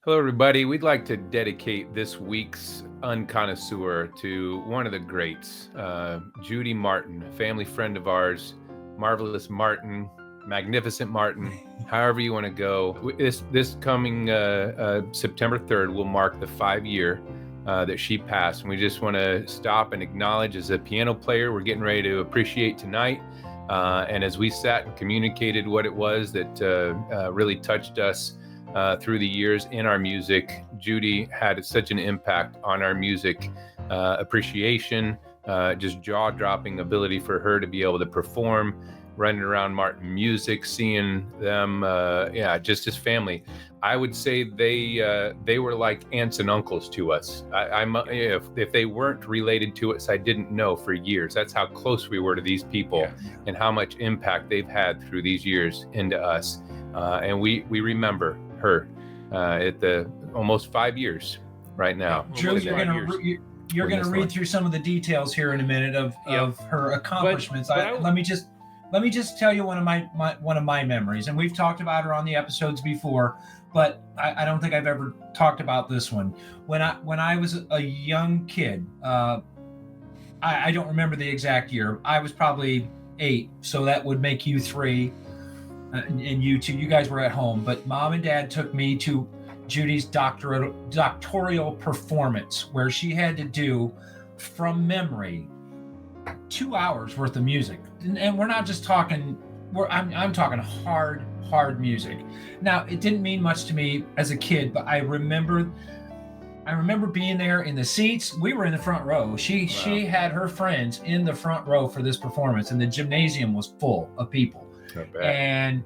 Hello, everybody. We'd like to dedicate this week's Unconnoisseur to one of the greats, Judy Martin, a family friend of ours, Marvelous Martin, Magnificent Martin, however you want to go. This coming September 3rd will mark the 5-year that she passed. And we just want to stop and acknowledge, as a piano player, we're getting ready to appreciate tonight. And as we sat and communicated what it was that really touched us through the years in our music, Judy had such an impact on our music appreciation, just jaw-dropping ability for her to be able to perform, running around Martin Music, seeing them, just as family. I would say they were like aunts and uncles to us. If they weren't related to us, I didn't know for years. That's how close we were to these people and how much impact they've had through these years into us. And we remember her at the almost 5 years right now. Drew, you're gonna read through some of the details here in a minute of her accomplishments. Let me just tell you one of my memories, and we've talked about her on the episodes before, but I don't think I've ever talked about this one. When I was a young kid, I don't remember the exact year. I was probably 8, so that would make you 3. And you two, you guys were at home, but Mom and Dad took me to Judy's doctoral performance, where she had to do, from memory, 2 hours worth of music. And we're not just talking, I'm talking hard music. Now, it didn't mean much to me as a kid, but I remember being there in the seats. We were in the front row. She had her friends in the front row for this performance, and the gymnasium was full of people. And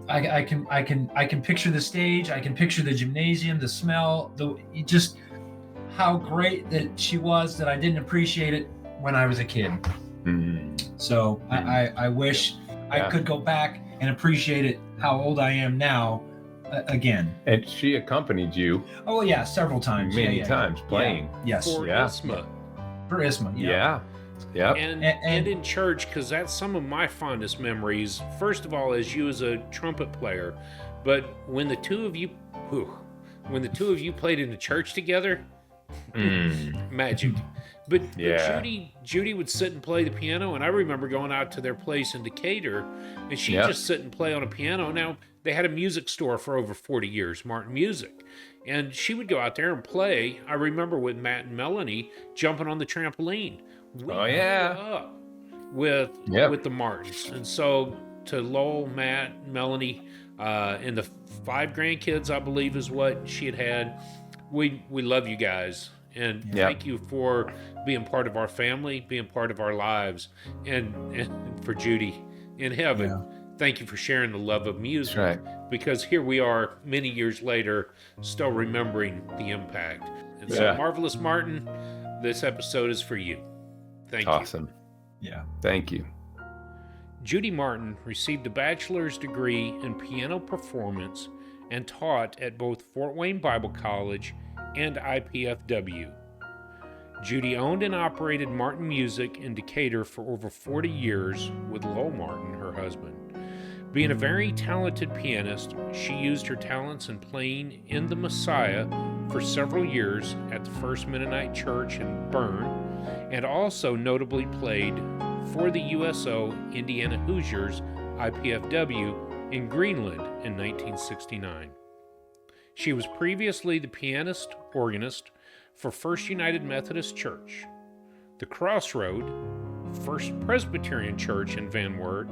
I can picture the stage. I can picture the gymnasium, the smell, just how great that she was, that I didn't appreciate it when I was a kid. Mm-hmm. So I wish I could go back and appreciate it how old I am now again. And she accompanied you. Oh yeah, several times. Many times playing. Yeah. Yes. For ISMA. For ISMA. Yeah. Yep. And in church, because that's some of my fondest memories. First of all, as you as a trumpet player, but when the two of you played in the church together, magic. But Judy would sit and play the piano, and I remember going out to their place in Decatur, and she'd just sit and play on a piano. Now, they had a music store for over 40 years, Martin Music, and she would go out there and play. I remember with Matt and Melanie jumping on the trampoline. With the Martins. And so to Lowell, Matt, Melanie, and the 5 grandkids, I believe is what she had. We love you guys, and thank you for being part of our family, being part of our lives, and for Judy in heaven. Thank you for sharing the love of music. That's right. Because here we are many years later, still remembering the impact. And so, Marvelous Martin, this episode is for you. Thank you. Awesome. Yeah. Thank you. Judy Martin received a bachelor's degree in piano performance and taught at both Fort Wayne Bible College and IPFW. Judy owned and operated Martin Music in Decatur for over 40 years with Lowell Martin, her husband. Being a very talented pianist, she used her talents in playing in the Messiah for several years at the First Mennonite Church in Bern, and also notably played for the USO Indiana Hoosiers IPFW in Greenland in 1969. She was previously the pianist organist for First United Methodist Church, the Crossroad, First Presbyterian Church in Van Wert,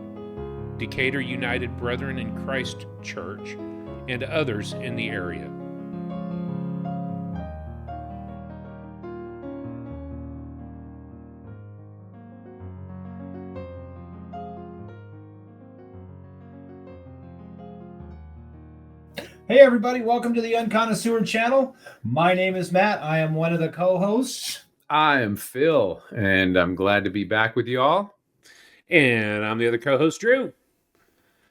Decatur United Brethren in Christ Church, and others in the area. Hey everybody, welcome to the Unconnoisseur channel. My name is Matt. I am one of the co-hosts. I am Phil, and I'm glad to be back with you all. And I'm the other co-host, Drew.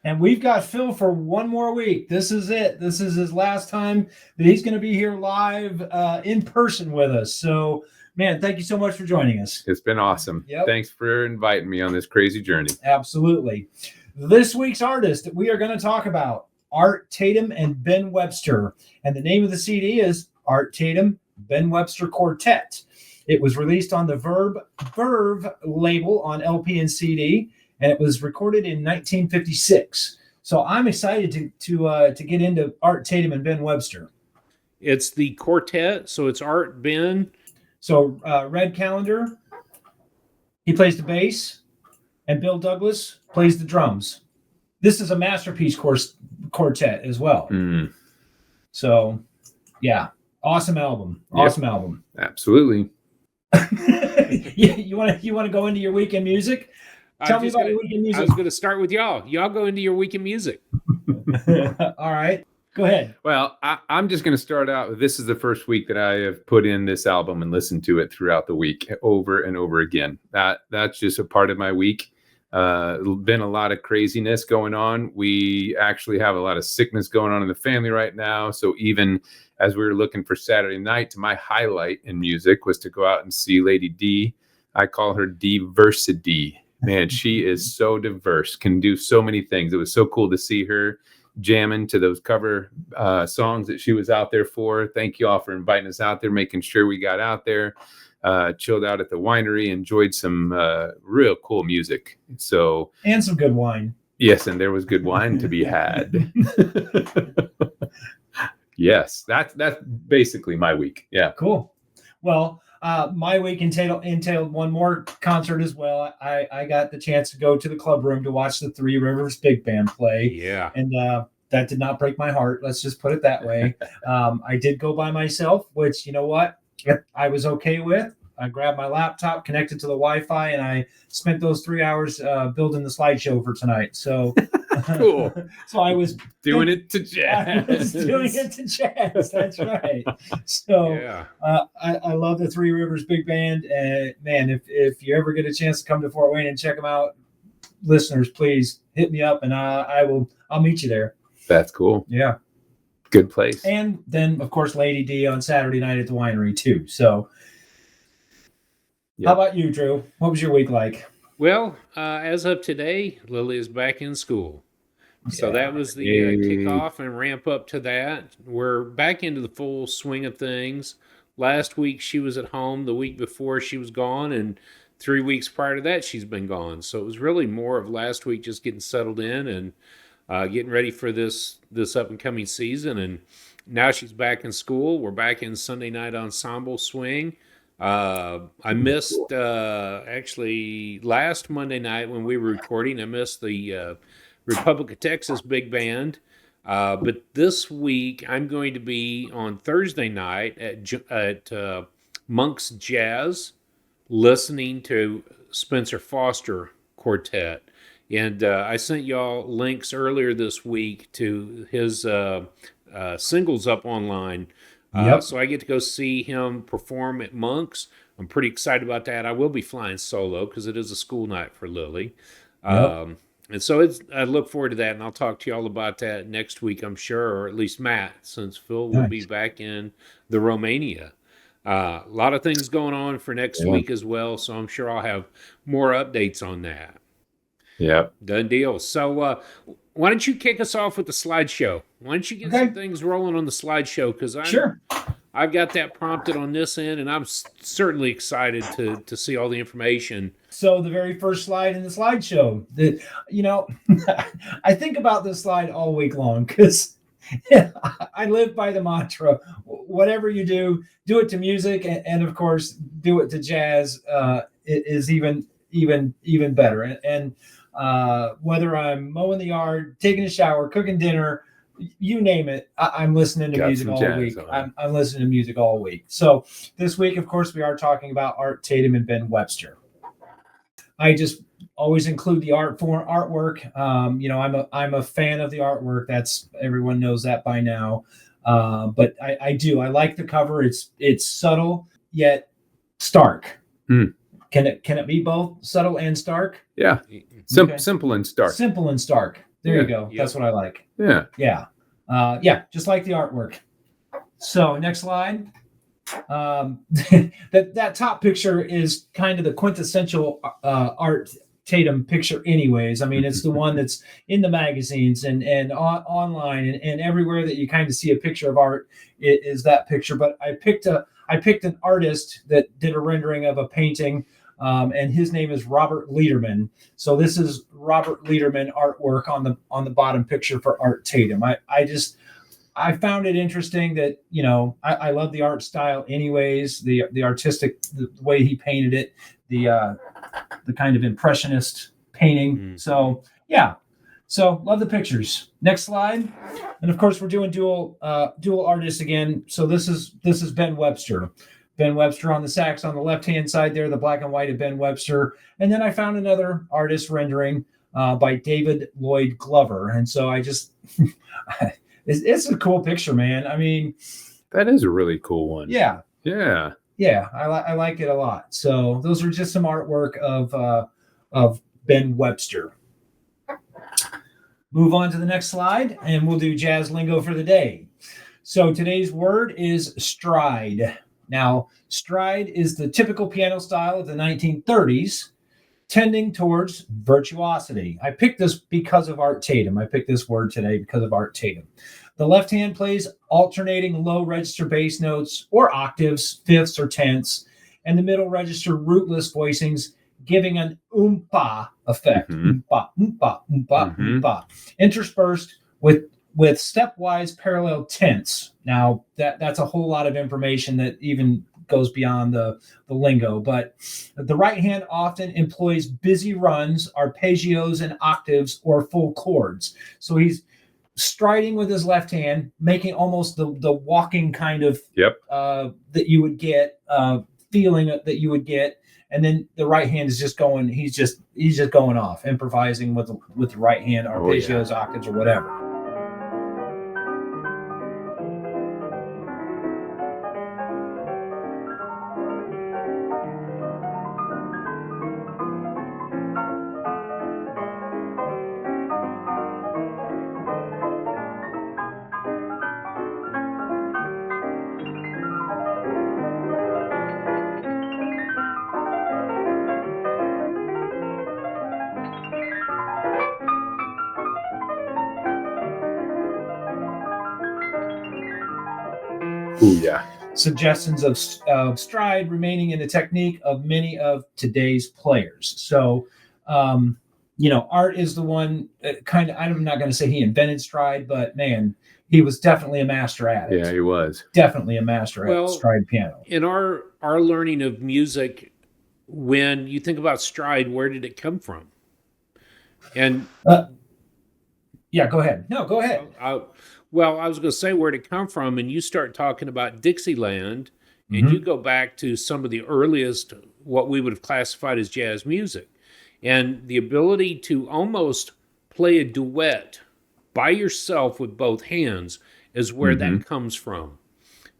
And we've got Phil for one more week. This is it. This is his last time that he's going to be here live in person with us. So, man, thank you so much for joining us. It's been awesome. Yep. Thanks for inviting me on this crazy journey. Absolutely. This week's artist that we are going to talk about Art Tatum and Ben Webster. And the name of the CD is Art Tatum, Ben Webster Quartet. It was released on the Verve label on LP and CD, and it was recorded in 1956. So I'm excited to get into Art Tatum and Ben Webster. It's the quartet, so it's Art, Ben. So Red Callender, he plays the bass, and Bill Douglas plays the drums. This is a masterpiece quartet as well. Mm. So, yeah, awesome album. Awesome album. Absolutely. You want to go into your weekend music? Tell me about your weekend music. I was going to start with y'all. Y'all go into your weekend music. All right. Go ahead. Well, I'm just going to start out. This is the first week that I have put in this album and listened to it throughout the week over and over again. That's just a part of my week. Been a lot of craziness going on. We actually have a lot of sickness going on in the family right now. So even as we were looking for Saturday night, my highlight in music was to go out and see Lady D. I call her Diversity. Man, she is so diverse, can do so many things. It was so cool to see her jamming to those cover songs that she was out there for. Thank you all for inviting us out there, making sure we got out there, chilled out at the winery, enjoyed some real cool music. So and some good wine. Yes, and there was good wine to be had. Yes, that's basically my week. Yeah, cool. Well, my week entailed one more concert as well. I got the chance to go to the club room to watch the Three Rivers Big Band play. Yeah. And that did not break my heart. Let's just put it that way. I did go by myself, which, you know what, I was okay with. I grabbed my laptop, connected to the Wi-Fi, and I spent those 3 hours building the slideshow for tonight. So cool. So I was doing it to jazz. I was doing it to jazz. That's right. So yeah. I love the Three Rivers Big Band. Man, if you ever get a chance to come to Fort Wayne and check them out, listeners, please hit me up, and I'll meet you there. That's cool. Yeah. Good place. And then, of course, Lady D on Saturday night at the winery too. So. Yep. How about you, Drew? What was your week like? Well, as of today, Lily is back in school. So that was the kickoff and ramp up to that. We're back into the full swing of things. Last week, she was at home. The week before, she was gone. And 3 weeks prior to that, she's been gone. So it was really more of last week just getting settled in and getting ready for this up-and-coming season. And now she's back in school. We're back in Sunday night ensemble swing. I missed, actually last Monday night when we were recording, I missed the Republic of Texas Big Band. But this week I'm going to be on Thursday night at Monk's Jazz listening to Spencer Foster Quartet. And I sent y'all links earlier this week to his singles up online. Yep. So I get to go see him perform at Monk's. I'm pretty excited about that. I will be flying solo because it is a school night for Lily. Yep. And so I look forward to that, and I'll talk to y'all about that next week, I'm sure, or at least Matt, since Phil will be back in the Romania. A lot of things going on for next week as well, so I'm sure I'll have more updates on that. Yeah. Done deal. So why don't you kick us off with the slideshow? Why don't you get some things rolling on the slideshow? Because I've got that prompted on this end, and I'm certainly excited to see all the information. So the very first slide in the slideshow, I think about this slide all week long because I live by the mantra: whatever you do it to music, and of course, do it to jazz. It is even better. And whether I'm mowing the yard, taking a shower, cooking dinner, you name it, I'm listening to music all week. I'm listening to music all week. So this week, of course, we are talking about Art Tatum and Ben Webster. I just always include the artwork. I'm a fan of the artwork. That's everyone knows that by now. But I like the cover. It's subtle yet stark. Mm. Can it be both subtle and stark? Yeah. Simple and stark. Simple and stark. There you go. Yep. That's what I like. Yeah. Yeah. Just like the artwork. So next slide. That top picture is kind of the quintessential Art Tatum picture anyways. I mean, it's the one that's in the magazines and online and everywhere that you kind of see a picture of art is that picture. But I picked an artist that did a rendering of a painting, and his name is Robert Lederman. So this is Robert Lederman artwork on the bottom picture for Art Tatum. I found it interesting that, you know, I love the art style anyways, the artistic, the way he painted it, the kind of impressionist painting. Mm. So yeah, so love the pictures. Next slide. And of course we're doing dual artists again. So this is Ben Webster. Ben Webster on the sax on the left-hand side there, the black and white of Ben Webster. And then I found another artist rendering by David Lloyd Glover. And so I just... It's a cool picture, man. I mean, that is a really cool one. Yeah. Yeah. Yeah. I like it a lot. So those are just some artwork of Ben Webster. Move on to the next slide, and we'll do jazz lingo for the day. So today's word is stride. Now, stride is the typical piano style of the 1930s, tending towards virtuosity. I picked this because of Art Tatum. I picked this word today because of Art Tatum. The left hand plays alternating low register bass notes or octaves, fifths or tenths, and the middle register rootless voicings, giving an oompa effect. Oompa, oompa, oompa, oompa. Interspersed with stepwise parallel tenths. Now, that's a whole lot of information that even goes beyond the lingo, but the right hand often employs busy runs, arpeggios and octaves or full chords. So he's striding with his left hand, making almost the walking kind of that you would get, feeling that you would get, and then the right hand is just going. He's just going off, improvising with the right hand, arpeggios, octaves, or whatever. Ooh, yeah. Suggestions of stride remaining in the technique of many of today's players. So, Art is the one kind of, I'm not going to say he invented stride, but man, he was definitely a master at it. Yeah, he was. Definitely a master at stride piano. In our learning of music, when you think about stride, where did it come from? And yeah, go ahead. No, go ahead. Well, I was going to say where'd it come from, and you start talking about Dixieland, and you go back to some of the earliest, what we would have classified as jazz music. And the ability to almost play a duet by yourself with both hands is where that comes from.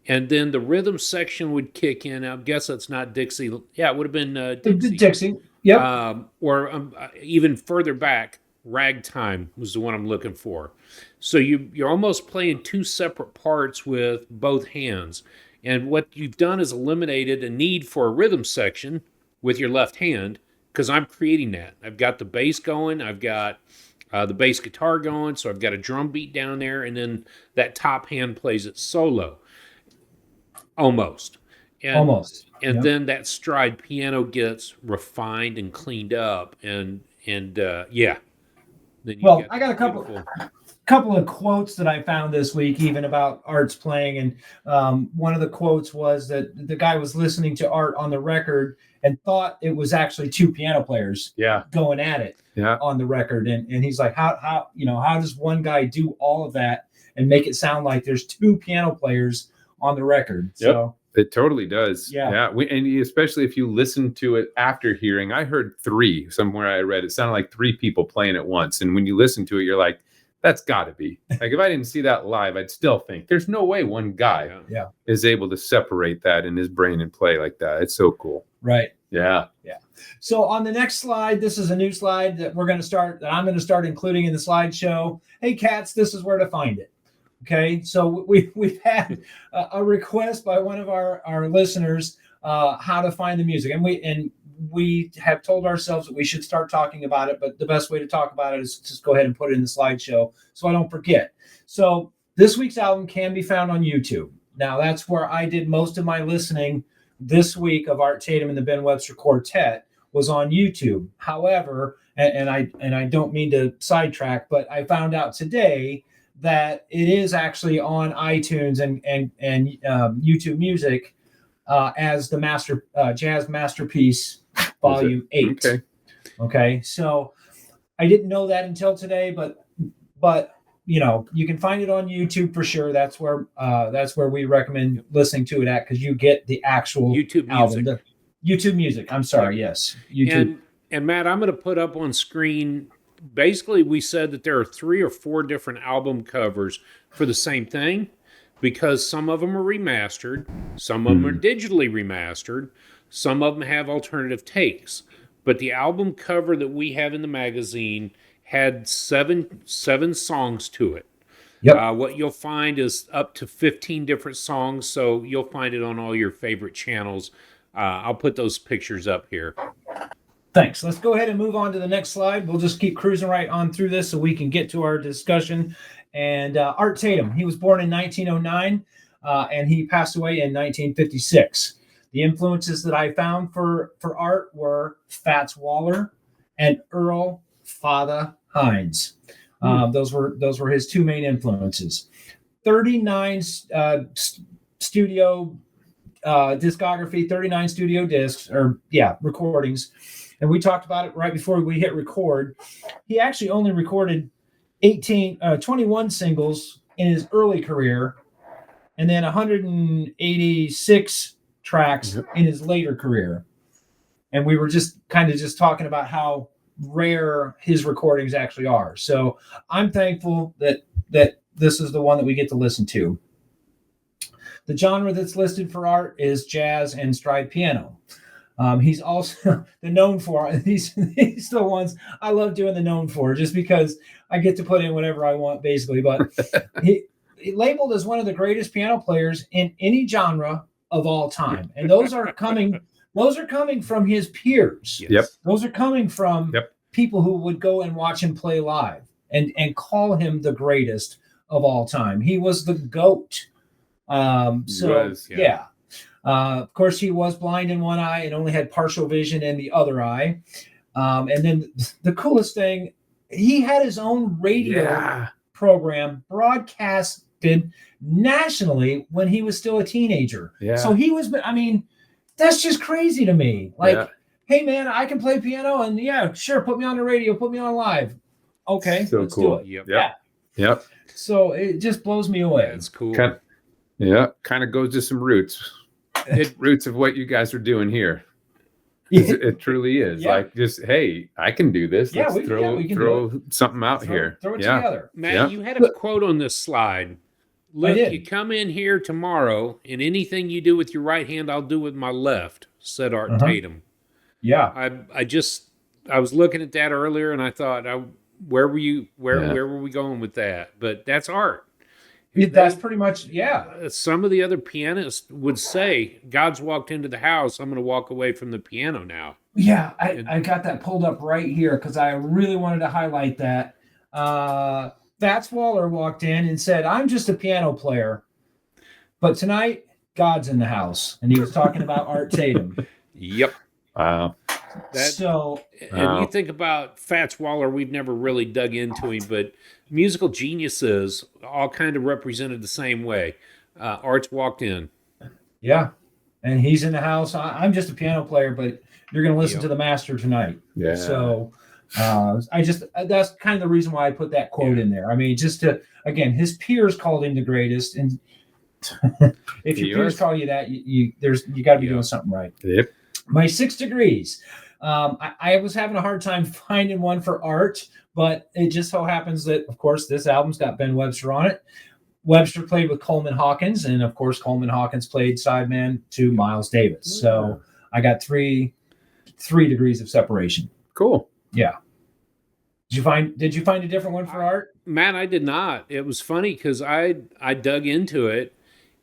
And then the rhythm section would kick in. I guess that's not Dixie. Yeah, it would have been Dixie. Dixie, yep. Or even further back, ragtime was the one I'm looking for. So you're almost playing two separate parts with both hands. And what you've done is eliminated a need for a rhythm section with your left hand, because I'm creating that. I've got the bass going, I've got the bass guitar going, so I've got a drum beat down there, and then that top hand plays it solo. Almost. And then that stride piano gets refined and cleaned up, and yeah. Well, I got a couple of quotes that I found this week, even about Art's playing, and one of the quotes was that the guy was listening to Art on the record and thought it was actually two piano players going at it on the record, and he's like, how does one guy do all of that and make it sound like there's two piano players on the record? Yep. So it totally does. Yeah. And especially if you listen to it after hearing, I heard three somewhere. I read it sounded like three people playing at once, and when you listen to it, you're like, that's got to be. Like, if I didn't see that live, I'd still think there's no way one guy is able to separate that in his brain and play like that. It's so cool. Right. Yeah. Yeah. So on the next slide, this is a new slide that I'm going to start including in the slideshow. Hey, cats, this is where to find it. Okay. So we've had a request by one of our listeners how to find the music, and we have told ourselves that we should start talking about it, but the best way to talk about it is just go ahead and put it in the slideshow so I don't forget. So this week's album can be found on YouTube. Now, that's where I did most of my listening this week of Art Tatum and the Ben Webster Quartet was on YouTube. However, and I don't mean to sidetrack, but I found out today that it is actually on iTunes and YouTube Music as the Jazz Masterpiece Volume 8. Okay. So I didn't know that until today, but you can find it on YouTube for sure. That's where we recommend listening to it at, because you get the actual YouTube album. Music. YouTube Music. I'm sorry. Yes. YouTube. And Matt, I'm going to put up on screen. Basically, we said that there are 3 or 4 different album covers for the same thing, because some of them are remastered, some of them are digitally remastered, some of them have alternative takes. But the album cover that we have in the magazine had seven songs to it. Yep. What you'll find is up to 15 different songs, so you'll find it on all your favorite channels. I'll put those pictures up here. Thanks. Let's go ahead and move on to the next slide. We'll just keep cruising right on through this so we can get to our discussion. And Art Tatum, he was born in 1909 and he passed away in 1956. The influences that I found for Art were Fats Waller and Earl Father Hines. Those were his 2 main influences. 39 studio discography, 39 studio discs, recordings. And we talked about it right before we hit record. He actually only recorded 21 singles in his early career, and then 186 tracks in his later career. And we were just talking about how rare his recordings actually are. So I'm thankful that this is the one that we get to listen to. The genre that's listed for Art is jazz and stride piano. He's also the known for these the ones I love doing, the known for, just because I get to put in whatever I want basically. But he labeled as one of the greatest piano players in any genre of all time, and those are coming from his peers. Yes. Yep. Those are coming from people who would go and watch him play live and call him the greatest of all time. He was the GOAT. Of course, he was blind in one eye and only had partial vision in the other eye. And then the coolest thing, he had his own radio program broadcasted nationally when he was still a teenager. Yeah. So he was, that's just crazy to me. Hey man, I can play piano, and sure, put me on the radio, put me on live. Okay, so let's cool. do it. Yep. So it just blows me away. That's cool. Kind of goes to some roots. Roots of what you guys are doing here. It truly is hey, I can do this. Let's throw something out here. Throw it together. Matt, you had a quote on this slide. Look, you come in here tomorrow, and anything you do with your right hand, I'll do with my left, said Art Tatum. Yeah. I was looking at that earlier, and I thought, where were you? Where were we going with that? But that's Art. That's pretty much, Some of the other pianists would say, God's walked into the house, I'm going to walk away from the piano now. Yeah, I got that pulled up right here because I really wanted to highlight that. Fats Waller walked in and said, I'm just a piano player, but tonight, God's in the house. And he was talking about Art Tatum. Yep. Wow. And you think about Fats Waller, we've never really dug into him, but musical geniuses all kind of represented the same way. Art's walked in. Yeah. And he's in the house. I'm just a piano player, but you're going to listen to the master tonight. Yeah. So that's kind of the reason why I put that quote in there. Just to, again, his peers called him the greatest. And if your peers call you that, you got to be doing something right. Yep. My 6 degrees. I was having a hard time finding one for Art, but it just so happens that, of course, this album's got Ben Webster on it. Webster played with Coleman Hawkins, and of course, Coleman Hawkins played sideman to Miles Davis. So I got 3 degrees of separation. Cool. Yeah. Did you find a different one for Art? Matt, I did not. It was funny because I dug into it,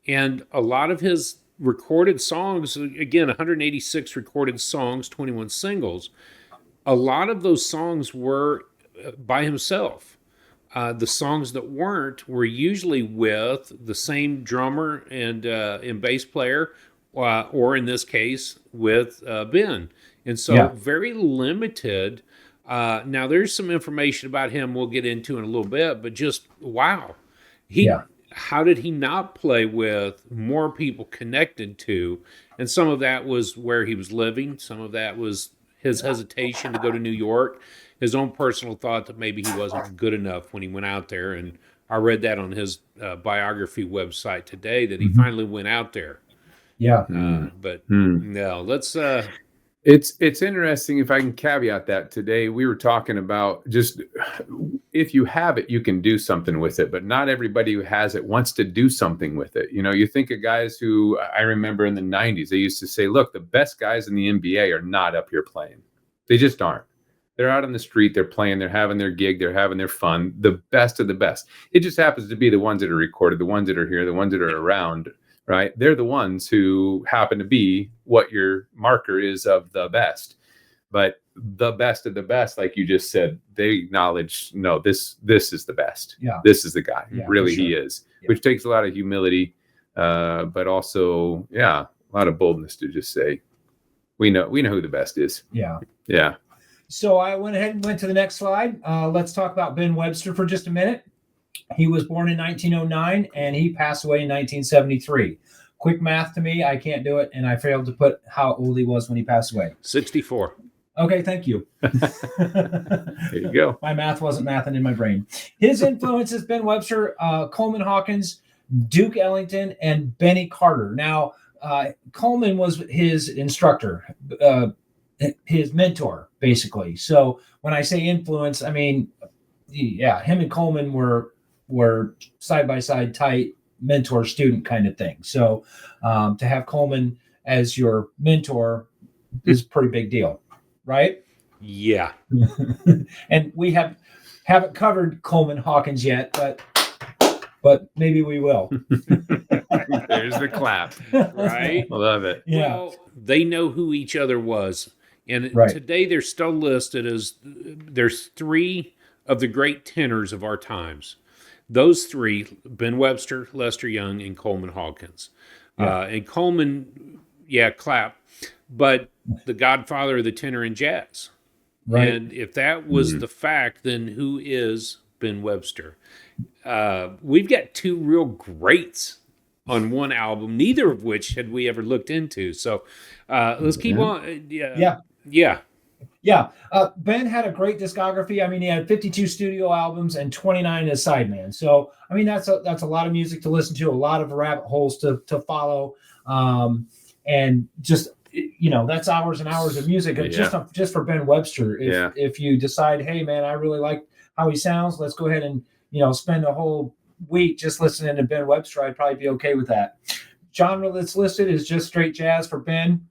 and a lot of his recorded songs, again, 186 recorded songs, 21 singles. A lot of those songs were by himself. The songs that weren't were usually with the same drummer and bass player, or in this case, with Ben. And so very limited. Now, there's some information about him we'll get into in a little bit, but just, wow. How did he not play with more people connected to? And some of that was where he was living. Some of that was his hesitation to go to New York, his own personal thought that maybe he wasn't good enough when he went out there. And I read that on his biography website today, that he finally went out there. No, let's... It's interesting. If I can caveat that, today we were talking about just if you have it, you can do something with it, but not everybody who has it wants to do something with it. You know, you think of guys who I remember in the 90s, they used to say, look, the best guys in the NBA are not up here playing. They just aren't. They're out on the street, they're playing, they're having their gig, they're having their fun, the best of the best. It just happens to be the ones that are recorded, the ones that are here, the ones that are around. Right? They're the ones who happen to be what your marker is of the best. But the best of the best, like you just said, they acknowledge, no, this is the best. This is the guy. Really, he is. Which takes a lot of humility, but also, a lot of boldness to just say, we know who the best is. Yeah. So I went ahead and went to the next slide. Let's talk about Ben Webster for just a minute. He was born in 1909 and he passed away in 1973. Quick math to me, I can't do it, and I failed to put how old he was when he passed away. 64. Okay, thank you. There you go. My math wasn't mathing in my brain. His influences: Ben Webster, Coleman Hawkins, Duke Ellington, and Benny Carter. Now, Coleman was his instructor, his mentor, basically. So when I say influence, I mean, him and Coleman were side by side, tight mentor-student kind of thing. So to have Coleman as your mentor is a pretty big deal, right? Yeah. And we haven't covered Coleman Hawkins yet, but maybe we will. There's the clap. Right? I love it. Yeah. Well, they know who each other was. And today they're still listed as, there's three of the great tenors of our times. Those three: Ben Webster, Lester Young, and Coleman Hawkins. And Coleman, clap, but the godfather of the tenor in jazz. Right. And if that was the fact, then who is Ben Webster? We've got two real greats on one album, neither of which had we ever looked into. So let's keep on. Ben had a great discography. I mean, he had 52 studio albums and 29 as sideman. So, I mean, that's a lot of music to listen to, a lot of rabbit holes to follow, and just, that's hours and hours of music just for Ben Webster. If you decide, hey man, I really like how he sounds, let's go ahead and spend a whole week just listening to Ben Webster, I'd probably be okay with that. Genre that's listed is just straight jazz for Ben.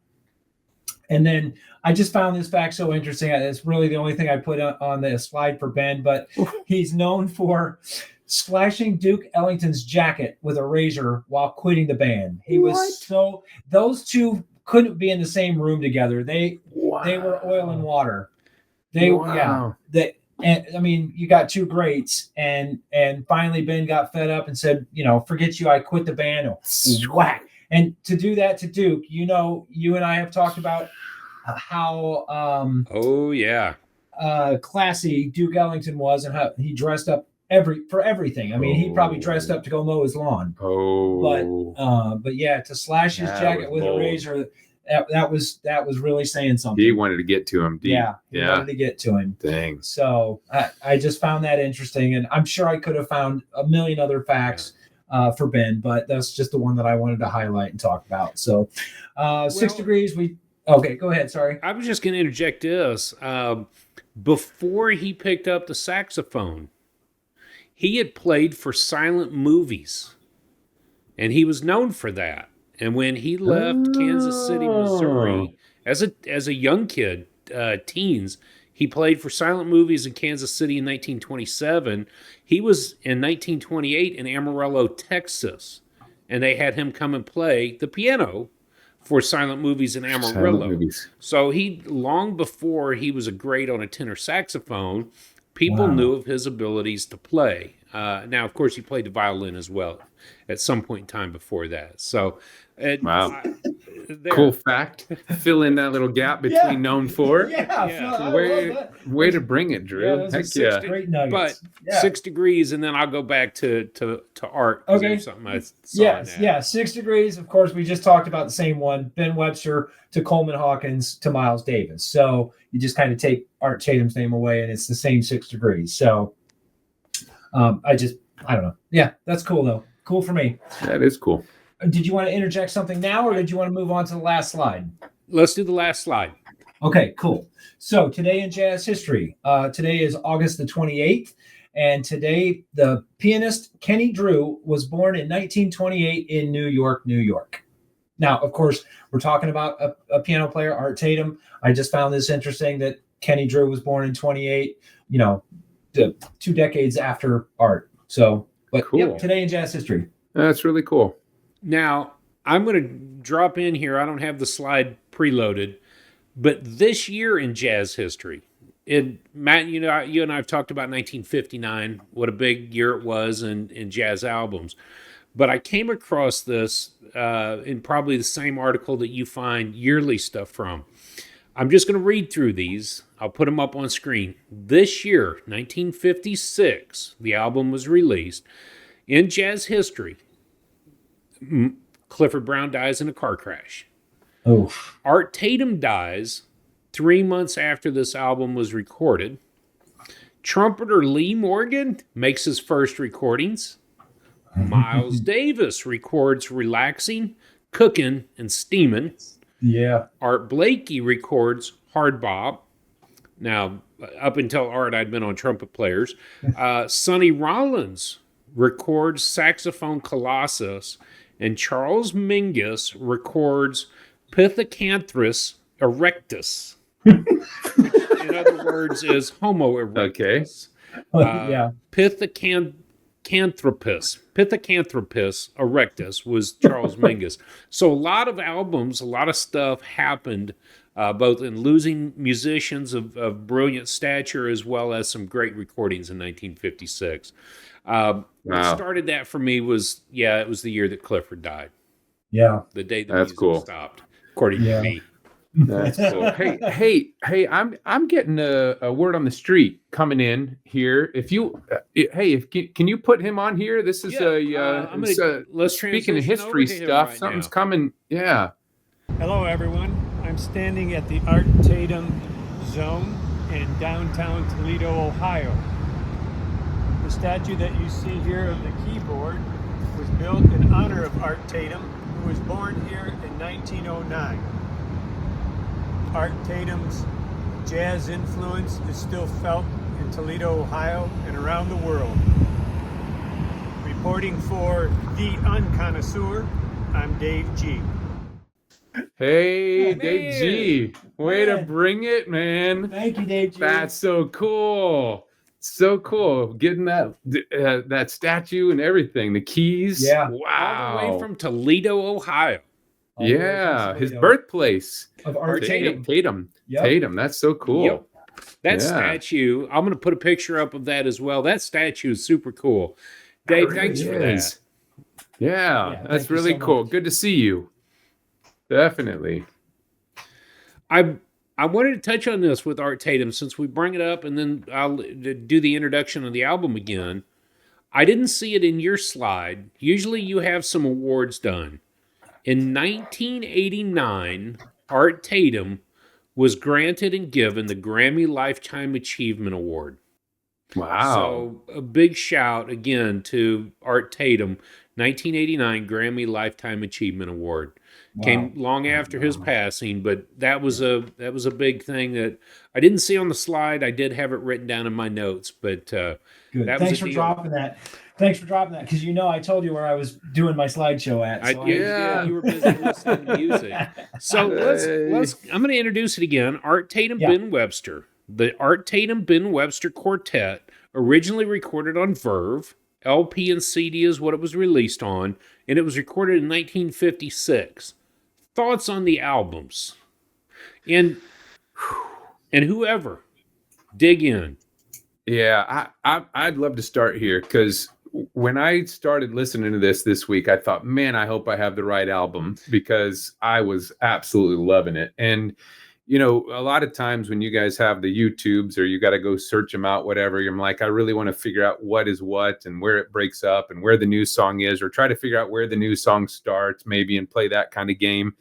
And then I just found this fact so interesting. It's really the only thing I put on the slide for Ben, but he's known for slashing Duke Ellington's jacket with a razor while quitting the band. He was those two couldn't be in the same room together. They were oil and water. And I mean, you got two greats, and finally Ben got fed up and said, forget you, I quit the band. Whack. And to do that to Duke, you and I have talked about how classy Duke Ellington was, and how he dressed up for everything. I mean, he probably dressed up to go mow his lawn. But to slash his jacket with a razor, that was really saying something. He wanted to get to him deep. He wanted to get to him. Dang. So I just found that interesting, and I'm sure I could have found a million other facts for Ben, but that's just the one that I wanted to highlight and talk about. So 6 Degrees, okay, go ahead. Sorry. I was just going to interject this. Before he picked up the saxophone, he had played for silent movies, and he was known for that. And when he left Kansas City, Missouri, as a young kid, teens, he played for silent movies in Kansas City in 1927. He was in 1928 in Amarillo, Texas, and they had him come and play the piano for silent movies in Amarillo. So he, long before he was a great on a tenor saxophone, people knew of his abilities to play. Now, of course, he played the violin as well at some point in time before that. So, cool fact. Fill in that little gap between known for. Way to bring it, Drew. Heck yeah. Great nuggets. But 6 degrees, and then I'll go back to Art. Okay. Something I saw 6 degrees. Of course, we just talked about the same one. Ben Webster to Coleman Hawkins to Miles Davis. So you just kind of take Art Tatum's name away, and it's the same 6 degrees. So I don't know. Yeah, that's cool though. Cool for me. That is cool. Did you want to interject something now, or did you want to move on to the last slide? Let's do the last slide. Okay, cool. So today in jazz history, today is August the 28th, and today the pianist Kenny Drew was born in 1928 in New York, New York. Now, of course, we're talking about a piano player, Art Tatum. I just found this interesting that Kenny Drew was born in 28, 2 decades after Art. So, but cool. Today in jazz history. That's really cool. Now, I'm going to drop in here. I don't have the slide preloaded, but this year in jazz history, Matt, you and I have talked about 1959, what a big year it was in jazz albums. But I came across this in probably the same article that you find yearly stuff from. I'm just going to read through these. I'll put them up on screen. This year, 1956, the album was released. In jazz history, Clifford Brown dies in a car crash. Oof. Art Tatum dies 3 months after this album was recorded. Trumpeter Lee Morgan makes his first recordings. Miles Davis records Relaxing, Cooking, and Steamin'. Yeah. Art Blakey records Hard Bop. Now, up until Art, I'd been on trumpet players. Sonny Rollins records Saxophone Colossus, and Charles Mingus records Pithecanthropus erectus. In other words, is Homo erectus. Okay. Pithecanthropus erectus was Charles Mingus. So a lot of albums, a lot of stuff happened, both in losing musicians of brilliant stature as well as some great recordings in 1956. What started that for me was, it was the year that Clifford died. Yeah. The day the music stopped, according to me. That's cool. Hey! I'm getting a word on the street coming in here. If you, can you put him on here? This is let's speaking of history stuff. Something's coming. Yeah. Hello, everyone. I'm standing at the Art Tatum Zone in downtown Toledo, Ohio. The statue that you see here of the keyboard was built in honor of Art Tatum, who was born here in 1909. Art Tatum's jazz influence is still felt in Toledo, Ohio, and around the world. Reporting for The Unconnoisseur, I'm Dave G. Hey, Dave G. Way to bring it, man. Thank you, Dave G. That's so cool. So cool. Getting that statue and everything. The keys. Yeah. Wow. All the way from Toledo, Ohio. Yeah, his birthplace of Art Tatum. Tatum, that's so cool. Yep. That statue, I'm going to put a picture up of that as well. That statue is super cool. Dave, thanks for that. Yeah, that's really cool. Good to see you. Definitely. I wanted to touch on this with Art Tatum since we bring it up, and then I'll do the introduction of the album again. I didn't see it in your slide. Usually you have some awards done. In 1989, Art Tatum was granted and given the Grammy Lifetime Achievement Award. Wow. So a big shout again to Art Tatum, 1989 Grammy Lifetime Achievement Award. Wow. Came long after his passing, but that was a big thing that I didn't see on the slide. I did have it written down in my notes, but good. Thanks for dropping that. Thanks for dropping that, because I told you where I was doing my slideshow at. So you were busy listening to music. So let's. I'm going to introduce it again. Art Tatum, Ben Webster, the Art Tatum Ben Webster Quartet, originally recorded on Verve. LP and CD is what it was released on, and it was recorded in 1956. Thoughts on the albums? And whoever, dig in. Yeah, I'd love to start here, because when I started listening to this week, I thought, man, I hope I have the right album, because I was absolutely loving it. And, you know, a lot of times when you guys have the YouTubes, or you got to go search them out, whatever, I'm like, I really want to figure out what is what and where it breaks up and where the new song is, or try to figure out where the new song starts maybe and play that kind of game.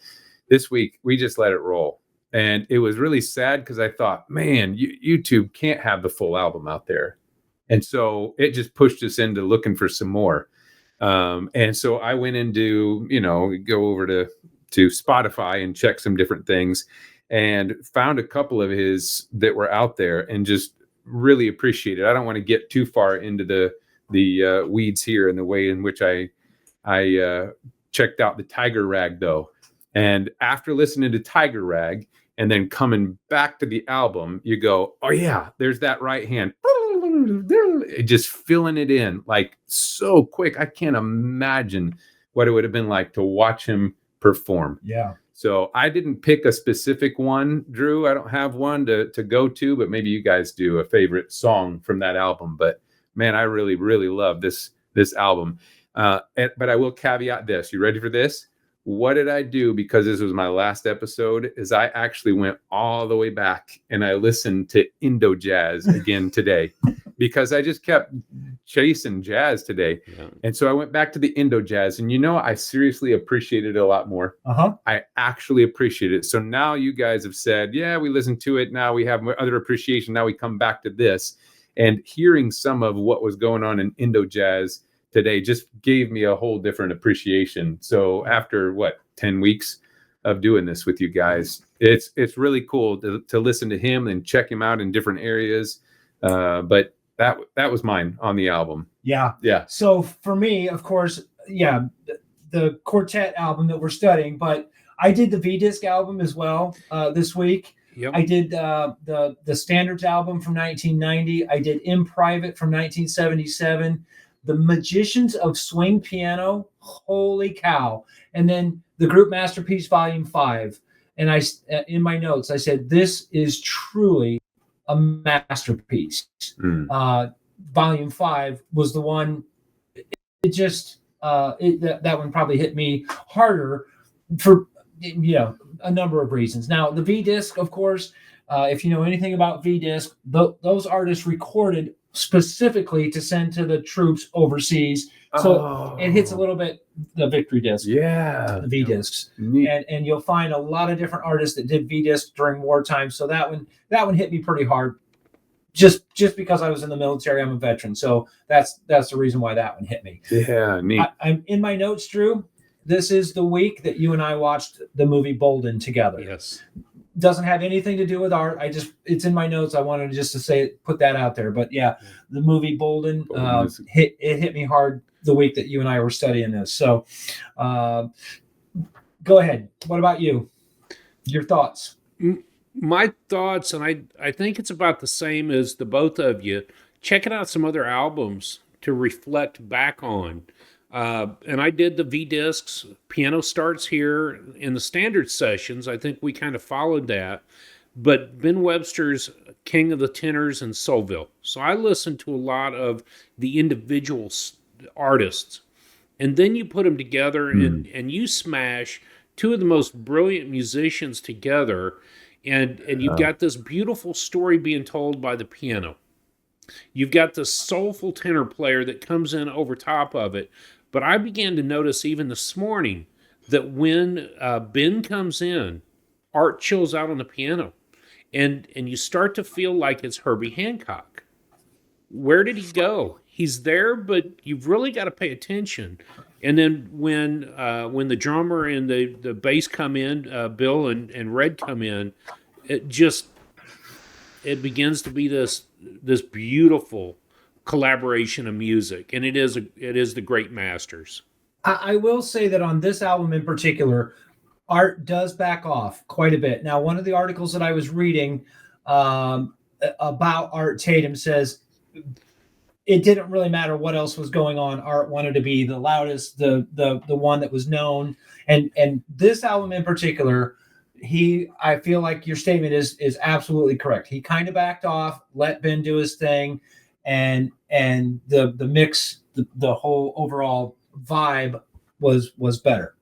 This week, we just let it roll. And it was really sad, because I thought, man, YouTube can't have the full album out there. And so it just pushed us into looking for some more. And so I went into, go over to Spotify and check some different things, and found a couple of his that were out there, and just really appreciate it. I don't want to get too far into the weeds here in the way in which I checked out the Tiger Rag, though. And after listening to Tiger Rag and then coming back to the album, you go, oh yeah, there's that right hand. Just filling it in like so quick. I can't imagine what it would have been like to watch him perform. Yeah. So I didn't pick a specific one, Drew. I don't have one to go to, but maybe you guys do, a favorite song from that album. But man, I really, really love this album. But I will caveat this. You ready for this? What did I do? Because this was my last episode, is I actually went all the way back and I listened to Indo jazz again today, because I just kept chasing jazz today. Yeah. And so I went back to the Indo jazz, and I seriously appreciated it a lot more. I actually appreciate it. So now you guys have said, yeah, we listened to it. Now we have other appreciation. Now we come back to this, and hearing some of what was going on in Indo jazz today just gave me a whole different appreciation. So after 10 weeks of doing this with you guys, it's really cool to listen to him and check him out in different areas. But that was mine on the album. Yeah. So for me, of course, the quartet album that we're studying, but I did the V-Disc album as well this week. Yep. I did the Standards album from 1990. I did In Private from 1977. The Magicians of Swing Piano, holy cow. And then the Group Masterpiece Volume 5. And I, in my notes, I said, this is truly a masterpiece. Volume 5 was the one, that one probably hit me harder for, a number of reasons. Now, the V-Disc, of course, if you know anything about V-Disc, those artists recorded specifically to send to the troops overseas. So it hits a little bit the victory disc. Yeah. The V-Discs. And you'll find a lot of different artists that did V-Disc during wartime. So that one hit me pretty hard. Just because I was in the military, I'm a veteran. So that's the reason why that one hit me. Yeah, neat. I'm in my notes, Drew. This is the week that you and I watched the movie Bolden together. Yes. Doesn't have anything to do with art. It's in my notes. I wanted just to say, put that out there. But yeah, the movie Bolden hit me hard the week that you and I were studying this. So go ahead. What about you? Your thoughts? My thoughts, and I think it's about the same as the both of you, checking out some other albums to reflect back on. And I did the V-Discs. Piano Starts Here in the standard sessions. I think we kind of followed that. But Ben Webster's King of the Tenors and Soulville. So I listened to a lot of the individual artists. And then you put them together and you smash two of the most brilliant musicians together. And you've got this beautiful story being told by the piano. You've got this soulful tenor player that comes in over top of it. But I began to notice even this morning that when Ben comes in, Art chills out on the piano. And you start to feel like it's Herbie Hancock. Where did he go? He's there, but you've really got to pay attention. And then when the drummer and the bass come in, Bill and Red come in, it begins to be this beautiful collaboration of music, and it is the great masters. I will say that on this album in particular, Art does back off quite a bit. Now, one of the articles that I was reading about Art Tatum says it didn't really matter what else was going on. Art wanted to be the loudest, the one that was known. And this album in particular, I feel like your statement is absolutely correct. He kind of backed off, let Ben do his thing, and the mix, the whole overall vibe was better.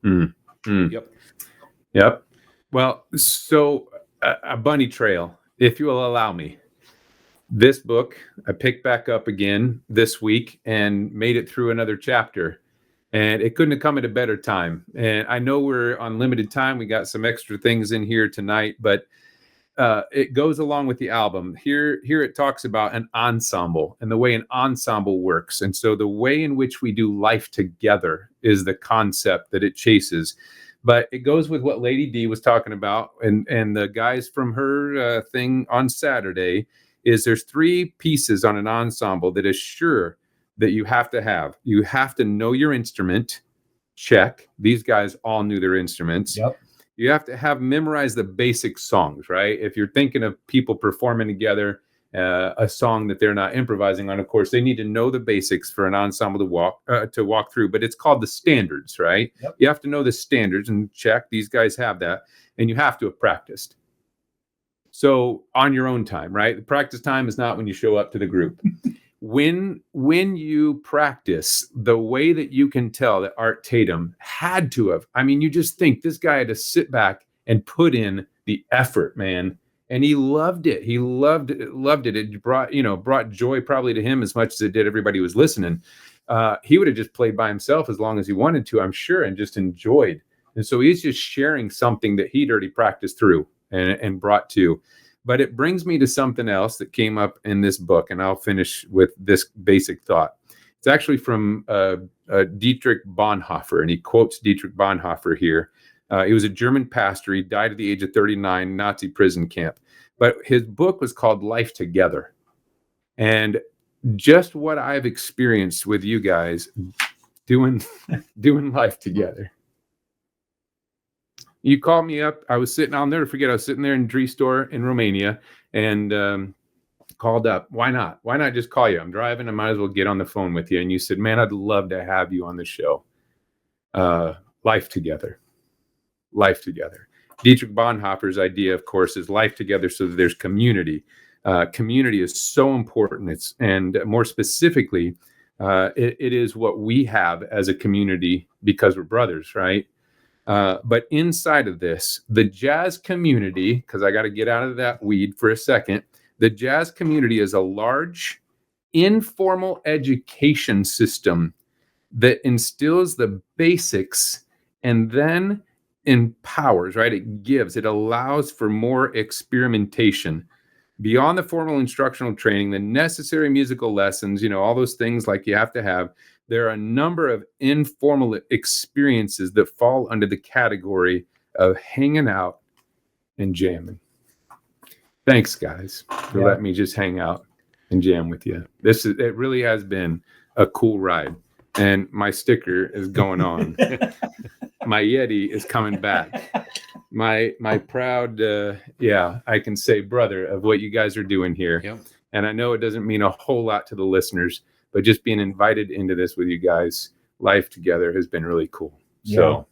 Yep. Well, so a bunny trail, if you will allow me. This book I picked back up again this week and made it through another chapter, and it couldn't have come at a better time. And I know we're on limited time. We got some extra things in here tonight, but it goes along with the album. Here it talks about an ensemble and the way an ensemble works. And so the way in which we do life together is the concept that it chases. But it goes with what Lady D was talking about, and the guys from her thing on Saturday, is there's 3 pieces on an ensemble that is sure that you have to have. You have to know your instrument. Check. These guys all knew their instruments. Yep. You have to have memorized the basic songs, right? If you're thinking of people performing together a song that they're not improvising on, of course, they need to know the basics for an ensemble to walk through. But it's called the standards, right? Yep. You have to know the standards, and check. These guys have that, and you have to have practiced. So on your own time, right? The practice time is not when you show up to the group. When you practice, the way that you can tell that Art Tatum had to have, I mean, you just think this guy had to sit back and put in the effort, man. And he loved it. He loved it. It brought joy probably to him as much as it did everybody who was listening. He would have just played by himself as long as he wanted to, I'm sure, and just enjoyed. And so he's just sharing something that he'd already practiced through and brought to. But it brings me to something else that came up in this book, and I'll finish with this basic thought. It's actually from Dietrich Bonhoeffer, and he quotes Dietrich Bonhoeffer here. He was a German pastor. He died at the age of 39, Nazi prison camp. But his book was called Life Together. And just what I've experienced with you guys doing life together. You called me up. I was sitting, I'll never forget, I was sitting there in Dree store in Romania and called up. Why not? Why not just call you? I'm driving. I might as well get on the phone with you. And you said, man, I'd love to have you on the show. Life together. Life together. Dietrich Bonhoeffer's idea, of course, is life together so that there's community. Community is so important. And more specifically, it is what we have as a community because we're brothers, right? But inside of this, the jazz community, because I got to get out of that weed for a second, the jazz community is a large, informal education system that instills the basics and then empowers, right? It allows for more experimentation. Beyond the formal instructional training, the necessary musical lessons, all those things like you have to have, there are a number of informal experiences that fall under the category of hanging out and jamming. Thanks, guys, for letting me just hang out and jam with you. It really has been a cool ride. And my sticker is going on. My Yeti is coming back. My proud, I can say brother of what you guys are doing here. Yep. And I know it doesn't mean a whole lot to the listeners, but just being invited into this with you guys, life together, has been really cool. Yeah. So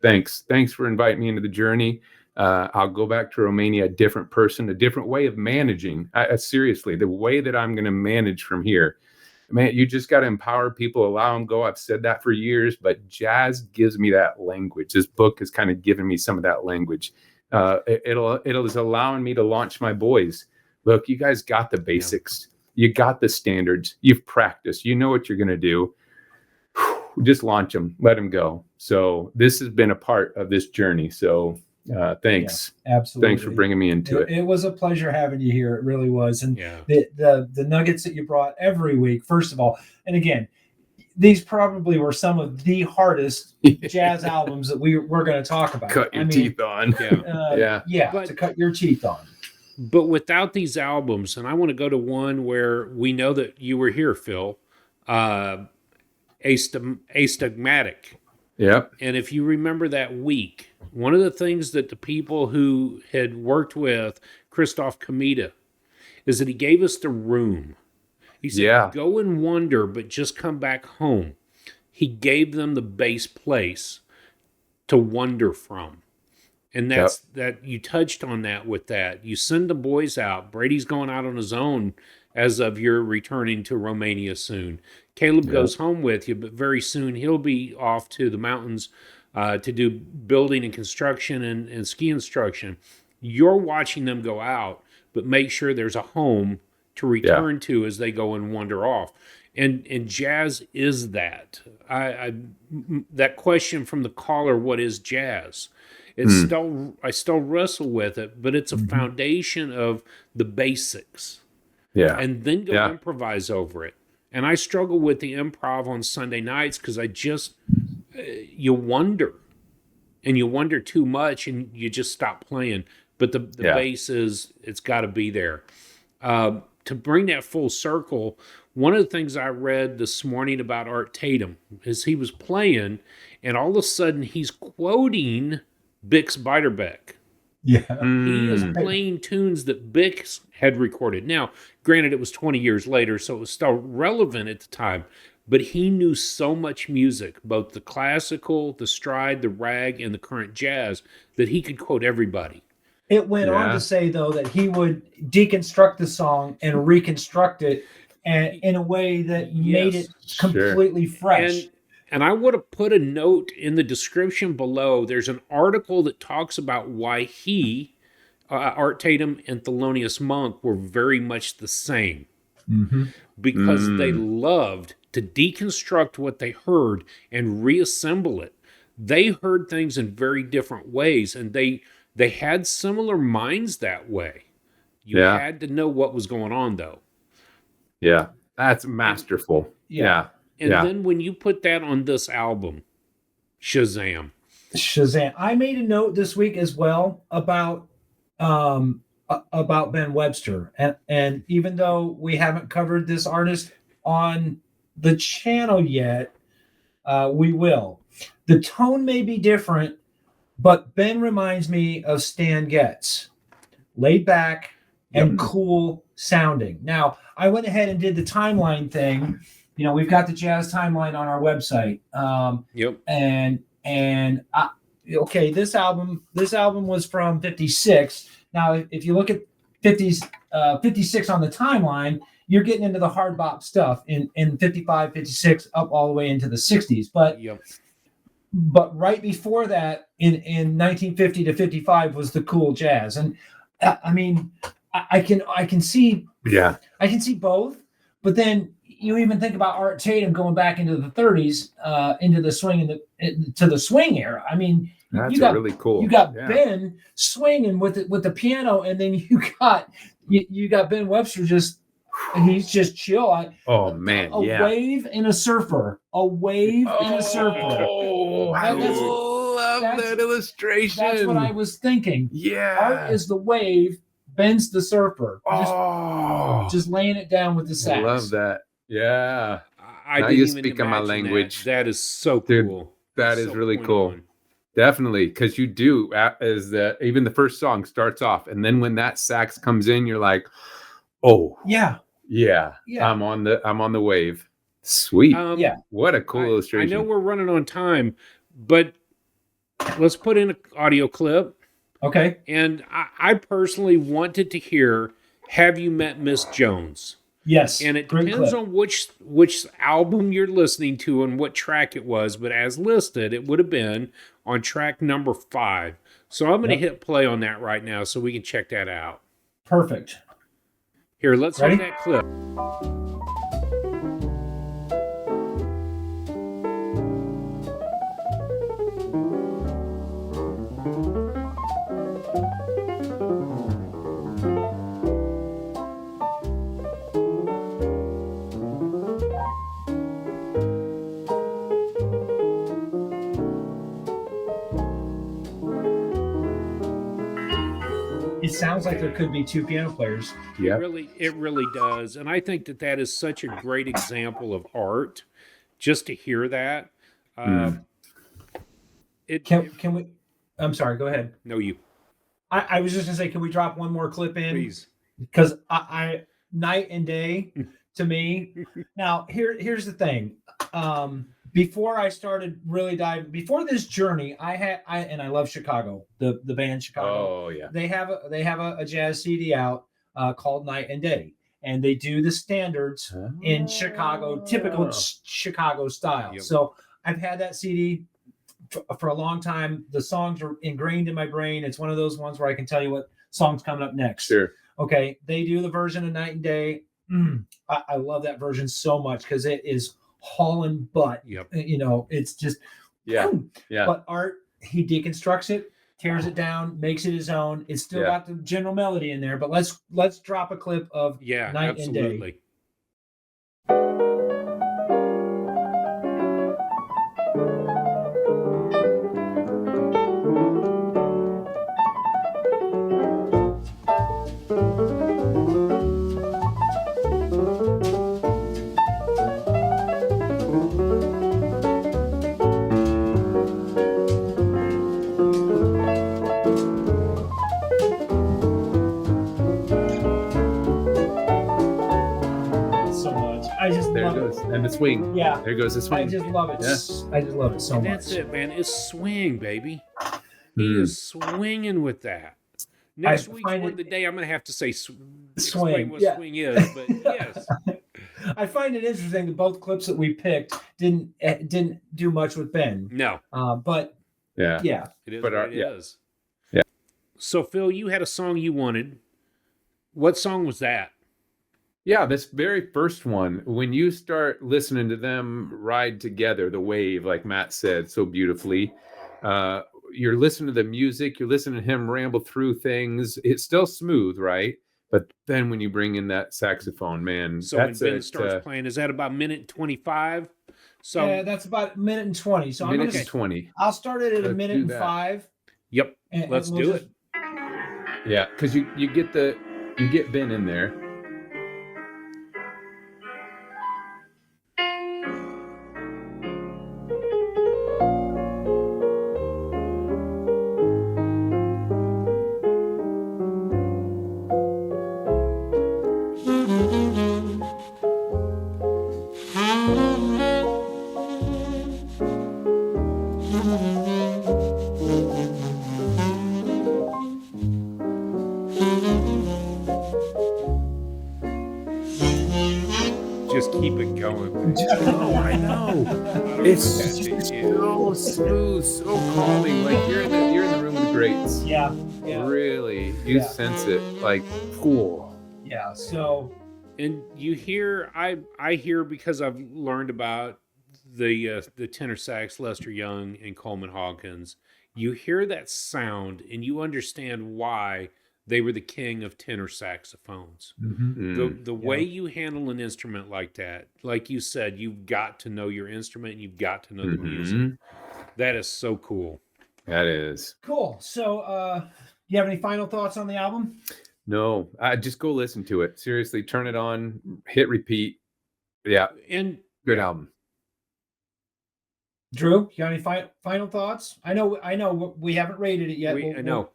thanks for inviting me into the journey. I'll go back to Romania a different person, a different way of managing. Seriously, the way that I'm going to manage from here. Man, you just got to empower people, allow them go. I've said that for years, but jazz gives me that language. This book has kind of given me some of that language. It is allowing me to launch my boys. Look, you guys got the basics. You got the standards. You've practiced. You know what you're going to do. Just launch them. Let them go. So this has been a part of this journey. So thanks. Yeah, absolutely. Thanks for bringing me into it. It was a pleasure having you here. It really was. And the nuggets that you brought every week, first of all, and again, these probably were some of the hardest jazz albums that we're going to talk about. Cut your teeth on. To cut your teeth on. But without these albums, and I want to go to one where we know that you were here, Phil, Astigmatic. Yep. And if you remember that week, one of the things that the people who had worked with Christoph Komita is that he gave us the room. He said, go and wander, but just come back home. He gave them the base place to wander from. And that's that you touched on that with that. You send the boys out. Brady's going out on his own as of your returning to Romania soon. Caleb goes home with you, but very soon he'll be off to the mountains to do building and construction and ski instruction. You're watching them go out, but make sure there's a home to return to as they go and wander off. And jazz is that. That question from the caller, what is jazz? It's I still wrestle with it, but it's a foundation of the basics. Yeah. And then go improvise over it. And I struggle with the improv on Sunday nights because I just, you wonder. And you wonder too much and you just stop playing. But the bass is, it's got to be there. To bring that full circle, one of the things I read this morning about Art Tatum is he was playing and all of a sudden he's quoting Bix Beiderbecke. Yeah. He is playing tunes that Bix had recorded. Now, granted, it was 20 years later, so it was still relevant at the time, but he knew so much music, both the classical, the stride, the rag, and the current jazz, that he could quote everybody. It went on to say, though, that he would deconstruct the song and reconstruct it in a way that made it completely fresh. And I would have put a note in the description below. There's an article that talks about why he, Art Tatum and Thelonious Monk, were very much the same. Because they loved to deconstruct what they heard and reassemble it. They heard things in very different ways, and they had similar minds that way. You had to know what was going on, though. Yeah, that's masterful. And then when you put that on this album, Shazam. I made a note this week as well about Ben Webster. And even though we haven't covered this artist on the channel yet, we will. The tone may be different, but Ben reminds me of Stan Getz. Laid back and cool sounding. Now, I went ahead and did the timeline thing. You know, we've got the jazz timeline on our website. This album was from 56. Now, if you look at 56 on the timeline, you're getting into the hard bop stuff in 55, 56, up all the way into the 60s. But right before that, in 1950 to 55 was the cool jazz. And I mean, I can see both, but then you even think about Art Tatum going back into the 30s, into the swing to the swing era. I mean, that's really cool. You got Ben swinging with the piano, and then you got Ben Webster he's just chill. A wave and a surfer. A wave and a surfer. Oh, I love that illustration. That's what I was thinking. Yeah. Art is the wave, Ben's the surfer. Just laying it down with the sax. I love that. Yeah. Now you're speaking my language. That is so cool. Dude, that is really cool. Definitely, because you do, even the first song starts off, and then when that sax comes in, you're like, oh. Yeah. I'm on the wave. Sweet. What a cool illustration. I know we're running on time, but let's put in an audio clip. Okay. And I personally wanted to hear Have You Met Miss Jones? Yes. And it depends on which album you're listening to and what track it was, but as listed, it would have been on track number 5. So I'm going to hit play on that right now so we can check that out. Perfect. Here, let's hear that clip. It sounds like there could be 2 piano players. Yeah, it really does, and I think that is such a great example of art. Just to hear that, can we? I'm sorry. Go ahead. No, you. I was just gonna say, can we drop one more clip in? Please. Because I night and day to me. Now, here's the thing. Before I started really diving, before this journey, I love Chicago, the band Chicago. Oh yeah. They have a jazz CD out called Night and Day, and they do the standards in Chicago, typical Chicago style. Yep. So I've had that CD for a long time. The songs are ingrained in my brain. It's one of those ones where I can tell you what song's coming up next. Sure. Okay, they do the version of Night and Day. I love that version so much because it is hauling butt. Yep. It's just yeah. But Art, he deconstructs it, tears it down, makes it his own. It's still got the general melody in there, but let's drop a clip of Night and Day. And the swing. Yeah. There goes the swing. I just love it. Yeah. I just love it so much. That's it, man. It's swing, baby. He is swinging with that. Next week for the day, I'm going to have to say explain what swing is, but yes. I find it interesting that both clips that we picked didn't do much with Ben. No. But it is what it is. Yeah. So Phil, you had a song you wanted. What song was that? Yeah, this very first one, when you start listening to them ride together, the wave, like Matt said so beautifully, you're listening to the music, you're listening to him ramble through things. It's still smooth, right? But then when you bring in that saxophone, man. So when Ben starts playing, is that about minute 25? So yeah, that's about a minute and 20. So minute and 20. I'll start it at a minute and 5. Yep, let's do it. Yeah, because you get Ben in there. Just keep it going. Oh, I know. It's so smooth, so calming. Like you're in the room with the greats. Yeah. Really, you sense it. Like cool. Yeah. So, and you hear, I hear, because I've learned about the tenor sax, Lester Young and Coleman Hawkins. You hear that sound, and you understand why they were the king of tenor saxophones. Mm-hmm. The way you handle an instrument like that, like you said, you've got to know your instrument, and you've got to know the music. That is so cool. That is. Cool. So, you have any final thoughts on the album? No, just go listen to it. Seriously, turn it on, hit repeat. Yeah. And good album. Drew, you got any final thoughts? I know we haven't rated it yet. I know.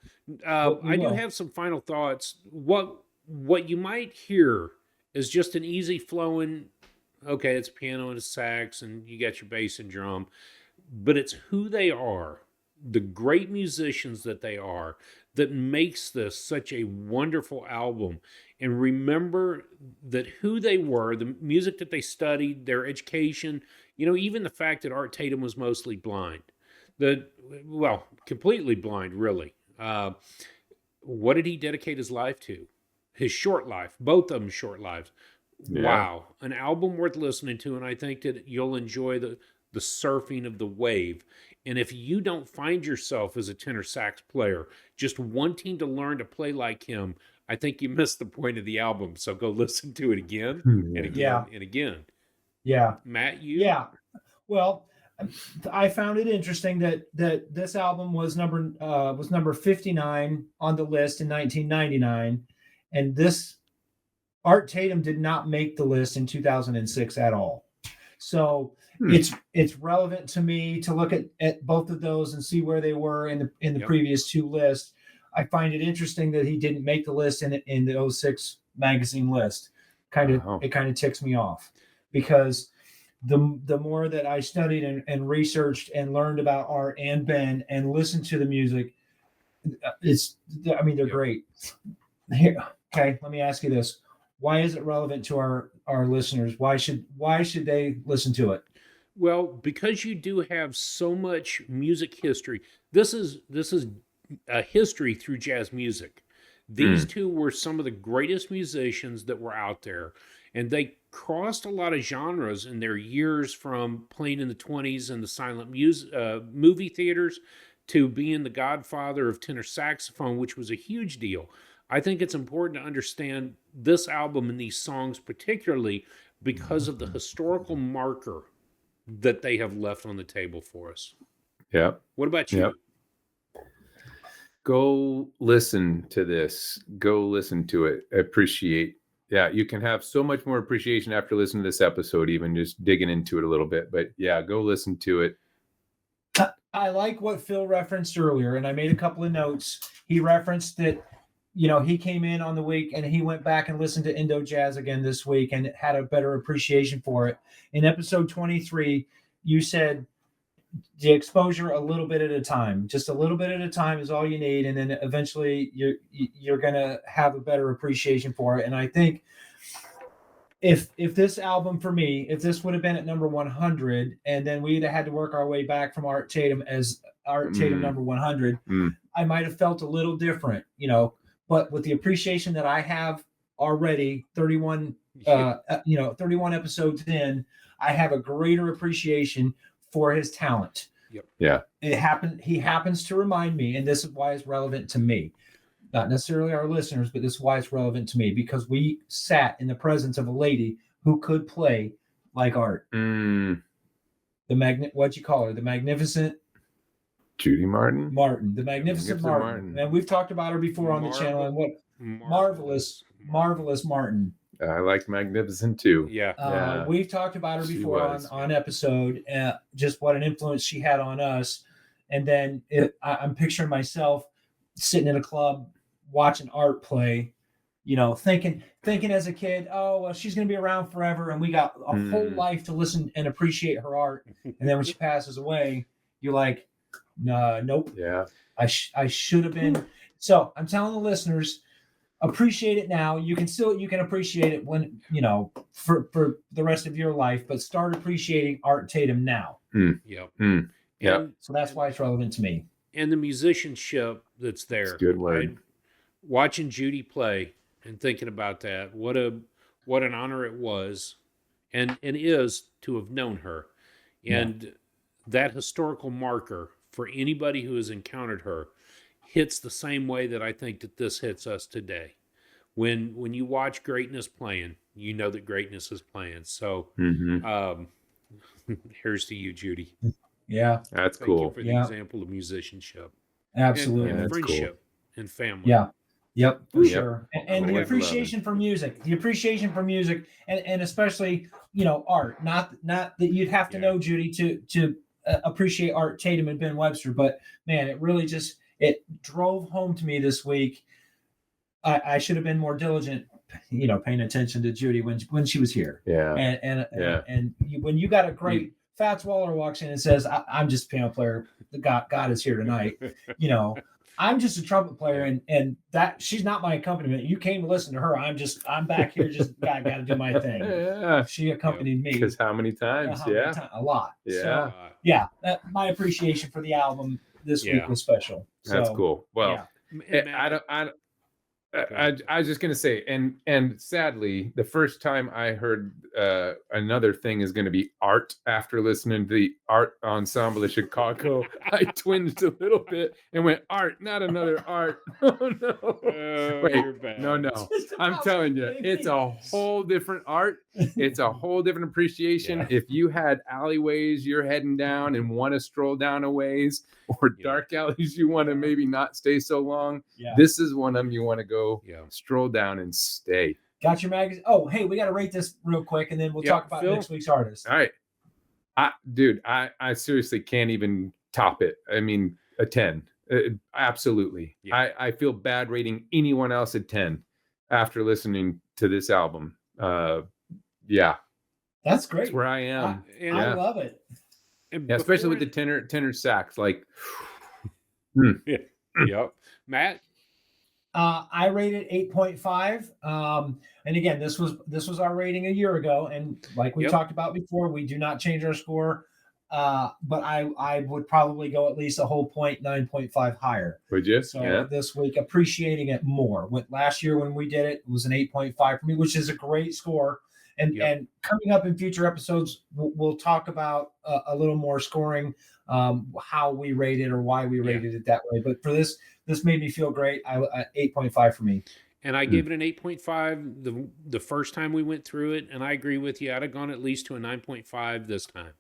I do have some final thoughts. What you might hear is just an easy flowing, okay, it's piano and a sax, and you got your bass and drum, but it's who they are, the great musicians that they are, that makes this such a wonderful album. And remember that who they were, the music that they studied, their education, even the fact that Art Tatum was mostly blind, completely blind, really. What did he dedicate his life to? His short life, both of them short lives. Yeah. Wow. An album worth listening to, and I think that you'll enjoy the surfing of the wave. And if you don't find yourself as a tenor sax player just wanting to learn to play like him, I think you missed the point of the album. So go listen to it again and again and again. Yeah. Matt, you? Yeah. Well, I found it interesting that this album was number 59 on the list in 1999, and this Art Tatum did not make the list in 2006 at all. So it's relevant to me to look at both of those and see where they were in the previous two lists. I find it interesting that he didn't make the list in the 06 magazine list. kind of ticks me off, because the more that I studied and researched and learned about Art and Ben and listened to the music, they're great. Here, okay, let me ask you this. Why is it relevant to our listeners? Why should they listen to it? Well, because you do have so much music history. This is a history through jazz music. These two were some of the greatest musicians that were out there, and they crossed a lot of genres in their years, from playing in the 20s in the silent movie theaters to being the godfather of tenor saxophone, which was a huge deal. I think it's important to understand this album and these songs, particularly because of the historical marker that they have left on the table for us. Yeah. What about you? Yep. Go listen to this. Go listen to it. Appreciate. Yeah, you can have so much more appreciation after listening to this episode, even just digging into it a little bit. But yeah, go listen to it. I like what Phil referenced earlier, and I made a couple of notes. He referenced that, he came in on the week and he went back and listened to Indo Jazz again this week and had a better appreciation for it. In episode 23, you said the exposure a little bit at a time. Just a little bit at a time is all you need, and then eventually you're going to have a better appreciation for it. And I think if this album, for me, if this would have been at number 100, and then we'd have had to work our way back from Art Tatum as Art Tatum number 100, I might have felt a little different, But with the appreciation that I have already, 31 episodes in, I have a greater appreciation for his talent. Yep. Yeah. He happens to remind me, and this is why it's relevant to me. Not necessarily our listeners, but this is why it's relevant to me, because we sat in the presence of a lady who could play like Art. What'd you call her? The magnificent Judy Martin. The magnificent Martin. And we've talked about her before on the channel. And what marvelous Martin. I like magnificent too. Yeah. We've talked about her before on episode. Just what an influence she had on us. And then I'm picturing myself sitting in a club watching Art play, thinking as a kid, oh, well, she's going to be around forever, and we got a whole life to listen and appreciate her art. And then when she passes away, you're like, nope. Yeah. I should have been. So I'm telling the listeners, appreciate it now. You can appreciate it when, for the rest of your life, but start appreciating Art Tatum now. Yep. Yeah. So that's why it's relevant to me. And the musicianship that's there. That's a good word. Right? Watching Judy play and thinking about that, what an honor it was and is to have known her. And that historical marker for anybody who has encountered her hits the same way that I think that this hits us today. When you watch greatness playing, you know that greatness is playing. So here's to you, Judy. Yeah. That's Thank cool. you for the example of musicianship. Absolutely. And friendship and family. Yeah. Yep, for Yep. sure. And the appreciation for music. And especially, Art. Not that you'd have to know Judy to appreciate Art Tatum and Ben Webster, but man, it really it drove home to me this week. I should have been more diligent, paying attention to Judy when she was here. Yeah. And when you got a great Fats Waller walks in and says, I'm just a piano player. God is here tonight. I'm just a trumpet player, and that she's not my accompaniment. You came to listen to her. I'm back here. Just got to do my thing. Yeah. She accompanied me. Because how many times? A lot. Yeah. So, my appreciation for the album this week was special. That's cool. Well, I was just gonna say, and sadly, the first time I heard another thing is gonna be Art after listening to the Art Ensemble of Chicago, I twinged a little bit and went, Art, not another Art. Oh no! Wait, no. I'm telling you, it's a whole different art. It's a whole different appreciation. Yeah. If you had alleyways you're heading down and want to stroll down a ways, or dark alleys you want to maybe not stay so long, this is one of them you want to go stroll down and stay. Got your magazine? Oh, hey, we got to rate this real quick, and then we'll talk about next week's artist. All right. I seriously can't even top it. I mean, a 10. Absolutely. Yeah. I feel bad rating anyone else a 10 after listening to this album. Yeah, that's great. That's where I am. I love it. Yeah, especially with the tenor sax. Like, Yep. Matt? I rated 8.5. And again, this was our rating a year ago. And like we talked about before, we do not change our score. But I would probably go at least a whole point, 9.5 higher. Would you? So this week, appreciating it more. Last year when we did it, it was an 8.5 for me, which is a great score. And coming up in future episodes, we'll talk about a little more scoring, how we rated or why we rated it that way. But for this made me feel great. 8.5 for me. And I gave it an 8.5 the first time we went through it, and I agree with you. I'd have gone at least to a 9.5 this time.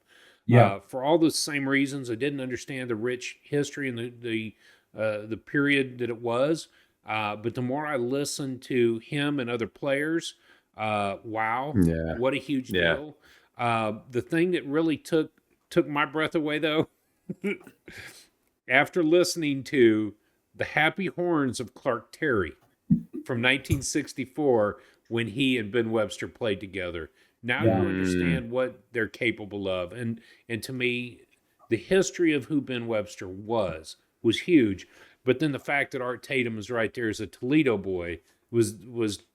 Yeah. For all the same reasons, I didn't understand the rich history and the period that it was. But the more I listened to him and other players, wow, what a huge deal. The thing that really took my breath away, though, after listening to the Happy Horns of Clark Terry from 1964, when he and Ben Webster played together. Now you understand what they're capable of. And to me, the history of who Ben Webster was huge. But then the fact that Art Tatum is right there as a Toledo boy was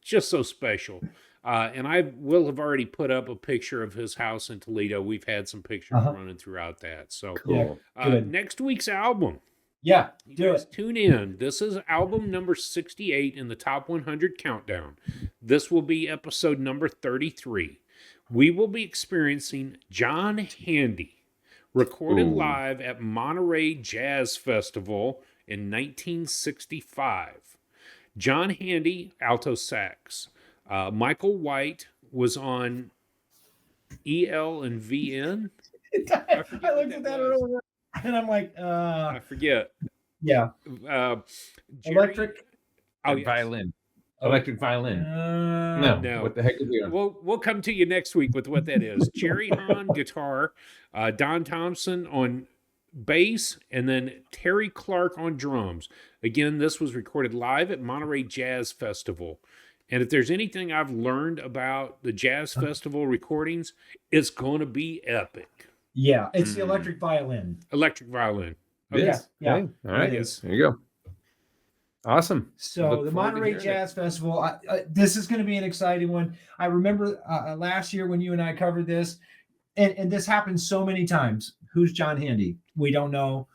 just so special. And I will have already put up a picture of his house in Toledo. We've had some pictures running throughout that. So cool. Next week's album. Yeah, Tune in. This is album number 68 in the Top 100 Countdown. This will be episode number 33. We will be experiencing John Handy, recorded live at Monterey Jazz Festival in 1965. John Handy, alto sax. Michael White was on EL and VN. I looked at that earlier, and I'm like, I forget. Yeah. Electric. Violin. Electric violin. No. What the heck is it? We'll come to you next week with what that is. Jerry Hahn guitar, Don Thompson on bass, and then Terry Clark on drums. Again, this was recorded live at Monterey Jazz Festival. And if there's anything I've learned about the Jazz Festival recordings, it's going to be epic. Yeah, it's the electric violin. Electric violin. Okay. Yeah. Okay. All right. There you go. Awesome. So the Monterey Jazz Festival, this is going to be an exciting one. I remember last year when you and I covered this, and this happens so many times. Who's John Handy? We don't know.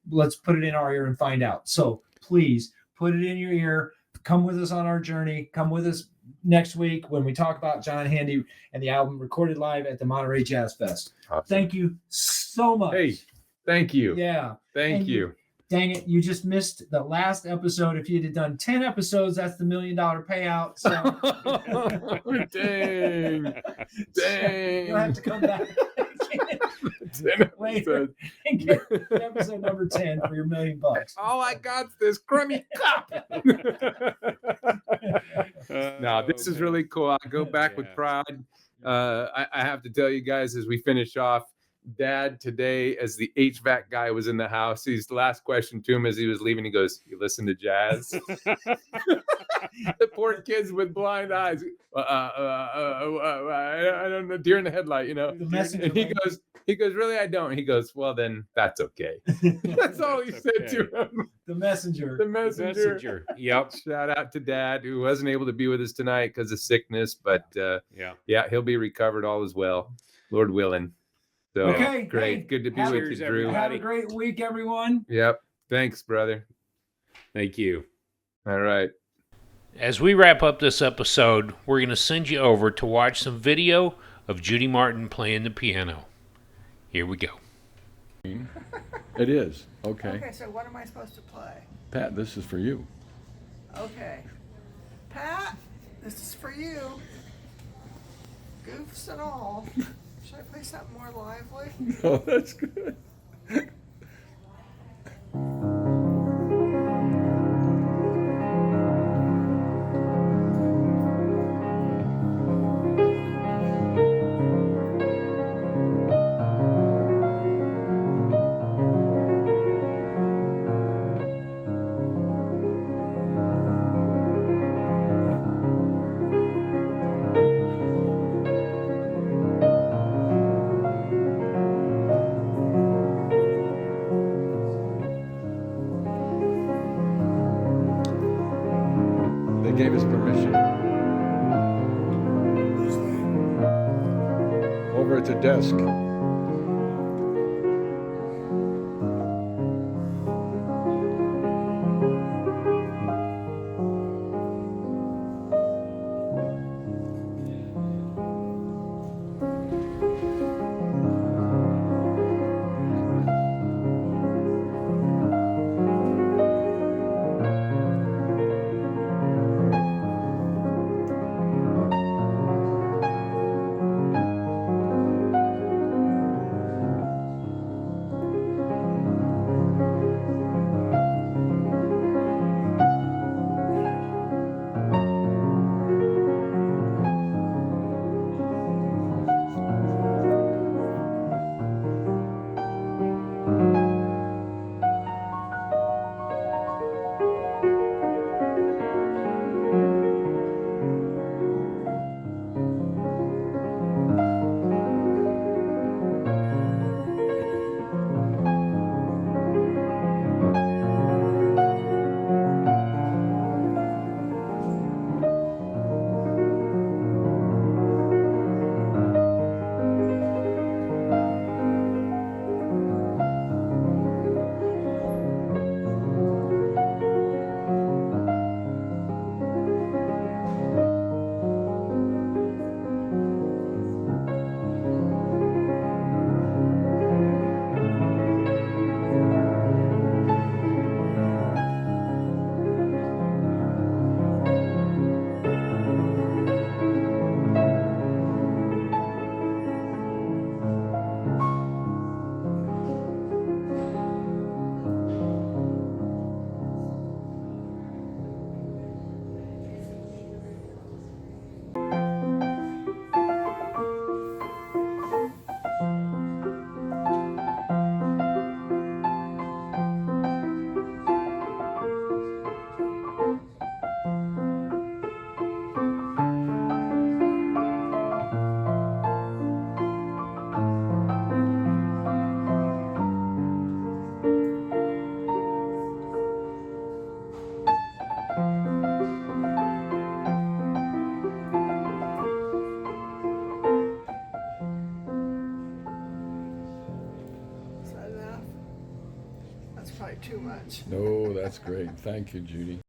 Let's put it in our ear and find out. So please put it in your ear. Come with us on our journey. Come with us next week when we talk about John Handy and the album recorded live at the Monterey Jazz Fest. Awesome. Thank you so much. Hey, thank you. Yeah. Thank you. Dang it, you just missed the last episode. If you'd have done 10 episodes, that's the $1 million payout. So dang. You'll have to come back later and get episode number 10 for your $1 million. All I got's this crummy cup. No, this is really cool. I go back with pride. I have to tell you guys as we finish off, Dad today, as the HVAC guy was in the house, his last question to him as he was leaving, he goes, "You listen to jazz?" The poor kids with blind eyes. I don't know, deer in the headlight, you know. And he goes, "Really, I don't." He goes, "Well, then that's okay." That's all he said to him. The messenger. The messenger. Yep. Shout out to Dad, who wasn't able to be with us tonight because of sickness, but he'll be recovered all as well, Lord willing. So, okay, great. Hey, good to be with you, Drew. Have a great week, everyone. Yep. Thanks, brother. Thank you. All right. As we wrap up this episode, we're going to send you over to watch some video of Judy Martin playing the piano. Here we go. It is. Okay. Okay, so what am I supposed to play? Pat, this is for you. Okay. Pat, this is for you. Goofs and all. Should I play something more lively? Oh, that's good. gave us permission. Over at the desk. Is that enough? That's probably too much. No, that's great. Thank you, Judy.